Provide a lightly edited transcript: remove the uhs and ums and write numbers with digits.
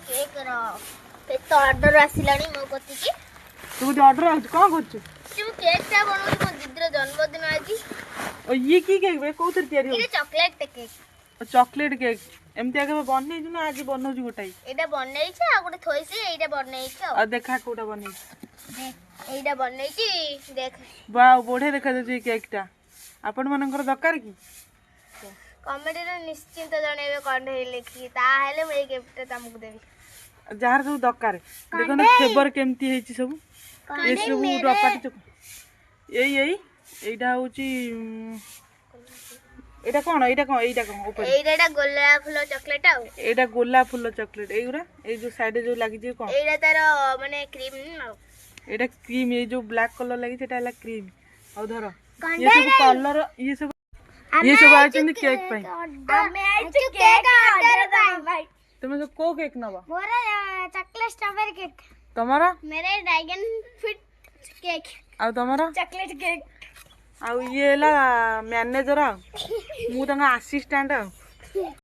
cake रो cake तो order आसिलानी मो कति की तू जो ऑर्डर आज कोन करछु तू केक ता बनौ मो दीदर जन्मदिन आज ओ ये की केक बे कोथर तयारी हो ये चॉकलेट केक चॉकलेट केक एमती आगे बनै छु ना आज बनौ छु गोटाई एटा बनै छ आ गोटे थोइसी एटा बनै छ आ देखा कोटा बनै देख एटा बनै छी देख वाओ बढे देखा दे केक टा आपण मनकर दरकार की कमेंट रे निश्चिंत जणेबे कोन लिखी ता हेले मैं गिफ्ट तमको देबी जार सब दरकार देखो ना फेवर केमती हेची सब ये सब रपाटी चक एईटा होची एटा कोन ऊपर एटा गोलाप फूल चॉकलेट आ एटा गोलाप फूल चॉकलेट एगुरा ए जो साइड जो लागी जे कोन एटा तार माने क्रीम आ एटा क्रीम ये जो ब्लैक कलर लागी सेटा हला क्रीम औ धर ये सब कलर ये सब आइछन केक पई हमें आइछ केक ऑर्डर भाई तुम जो को केक नबा मोरा चॉकलेट स्ट्रॉबेरी केक तमरा मेरे ड्रैगन फ्रूट केक आ तमरा चॉकलेट केक आ ये ला मैनेजर मु तंगा असिस्टेंट